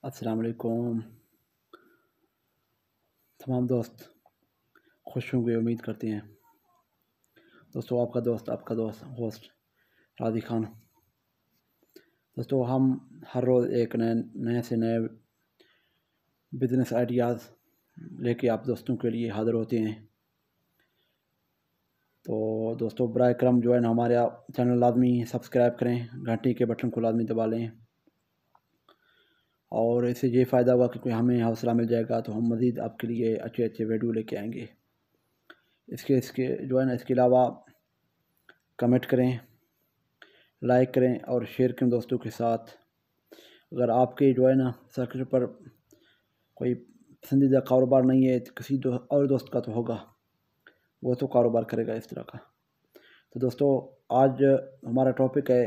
अस्सलाम वालेकुम तमाम दोस्त खुश होंगे उम्मीद करते हैं। दोस्तों आपका दोस्त होस्ट राधी खान। दोस्तों हम हर रोज़ एक नए से नए बिज़नेस आइडियाज़ लेके आप दोस्तों के लिए हाज़िर होते हैं। तो दोस्तों बराए करम जो है ना हमारे चैनल लाजमी सब्सक्राइब करें, घंटी के बटन को लाजमी दबा लें और इससे ये फ़ायदा हुआ कि हमें हौसला मिल जाएगा तो हम मज़ीद आपके लिए अच्छे अच्छे वीडियो लेके आएंगे। इसके जो है ना इसके अलावा कमेंट करें, लाइक करें और शेयर करें दोस्तों के साथ। अगर आपके जो है ना सर्कल पर कोई पसंदीदा कारोबार नहीं है तो किसी और दोस्त का तो होगा, वो तो कारोबार करेगा इस तरह का। तो दोस्तों आज हमारा टॉपिक है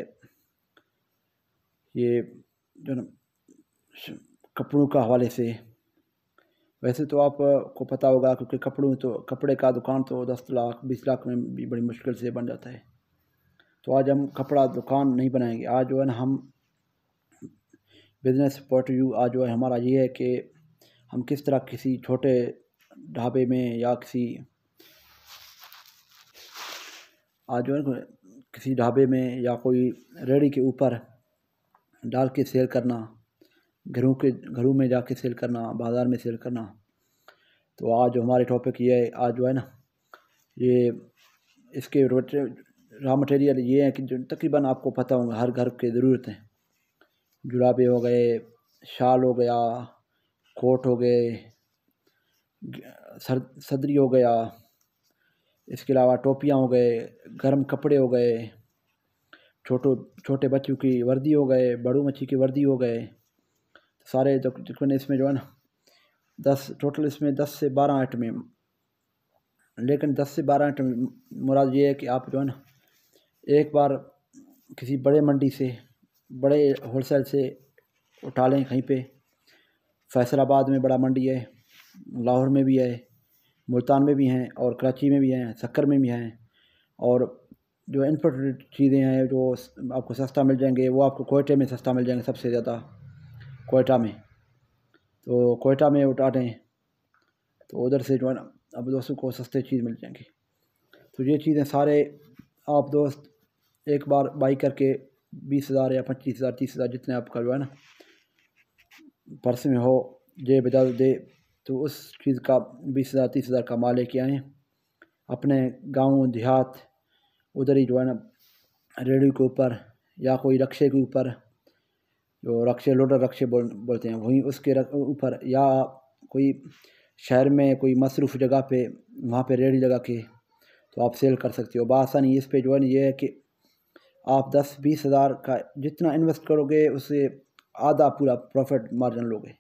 ये जो ना कपड़ों का हवाले से। वैसे तो आपको पता होगा क्योंकि कपड़े का दुकान तो 10 लाख 20 लाख में भी बड़ी मुश्किल से बन जाता है। तो आज हम कपड़ा दुकान नहीं बनाएंगे। आज जो है ना हम बिज़नेस पॉइंट व्यू आज जो है हमारा ये है कि हम किस तरह किसी छोटे ढाबे में या आज जो है किसी ढाबे में या कोई रेहड़ी के ऊपर डाल के सेल करना, घरों में जाके सेल करना, बाज़ार में सेल करना। तो आज जो हमारे टॉपिक ये है, आज जो है ना ये इसके रॉ मटेरियल ये है कि जो तकरीबन आपको पता होगा हर घर के ज़रूरत हैं। जुराबे हो गए, शाल हो गया, कोट हो गए, सदरी हो गया, इसके अलावा टोपियाँ हो गए, गर्म कपड़े हो गए, छोटे बच्चों की वर्दी हो गए, बड़ू मच्छी की वर्दी हो गए। सारे तकरीबन इसमें जो है ना 10 से 12 आइटम है। लेकिन 10 से 12 आइटम मुराद ये है कि आप जो है ना एक बार किसी बड़े मंडी से, बड़े होलसेल से उठा लें कहीं पे। फैसलाबाद में बड़ा मंडी है, लाहौर में भी है, मुल्तान में भी हैं और कराची में भी हैं, सक्कर में भी हैं। और जो इम्पोर्टेड चीज़ें हैं जो आपको सस्ता मिल जाएंगे वो आपको कोयटे में सस्ता मिल जाएंगे सबसे ज़्यादा, कोयटा में। तो कोयटा में उठा दें तो उधर से जो है ना अब दोस्तों को सस्ते चीज़ मिल जाएंगी। तो ये चीज़ें सारे आप दोस्त एक बार बाई करके 20,000 या 25,000 30,000 जितने आपका जो है ना पर्स में हो जे बजा दे तो उस चीज़ का 20,000 30,000 का माल लेके आएँ अपने गाँव देहात। उधर ही जो है ना रेहड़ी के ऊपर या कोई रक्शे के ऊपर, जो रक्शे लोडर रक्शे बोलते हैं, वहीं उसके ऊपर, या कोई शहर में कोई मसरूफ़ जगह पे वहाँ पे रेहड़ी लगा के तो आप सेल कर सकते हो बआसानी। इस पे जो है ये है कि आप 10-20 हज़ार का जितना इन्वेस्ट करोगे उससे आधा पूरा प्रॉफिट मार्जिन लोगे।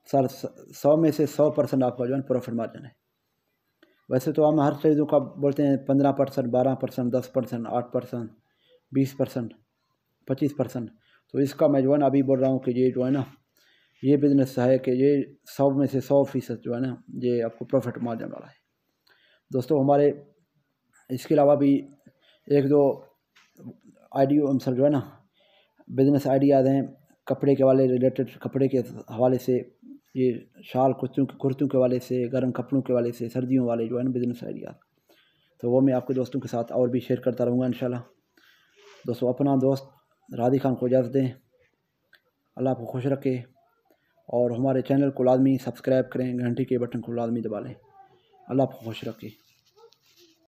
100 में से 100% आपका जो है प्रॉफिट मार्जिन है। वैसे तो हम हर चीज़ों का बोलते हैं 15%, 12%, 10%, 8%, 20%, 25%। तो इसका मैं जो है ना अभी बोल रहा हूँ कि ये जो है ना ये बिज़नेस है कि ये 100 में से 100% जो है ना ये आपको प्रॉफिट मार्जिन वाला है। दोस्तों हमारे इसके अलावा भी एक दो आइडियो मतलब जो है ना बिज़नेस आइडियाज़ हैं कपड़े के वाले रिलेटेड, कपड़े के हवाले से, ये शाल कुर्तों के वाले से, गर्म कपड़ों के वाले से, सर्दियों वाले जो है ना बिज़नेस आइडिया। तो वो मैं आपके दोस्तों के साथ और भी शेयर करता रहूँगा इंशाल्लाह। दोस्तों अपना दोस्त राधी खान को इजाज़त दें। अल्लाह आपको खुश रखे और हमारे चैनल को लाजमी सब्सक्राइब करें, घंटी के बटन को लाजमी दबा लें। अल्लाह आपको खुश रखे।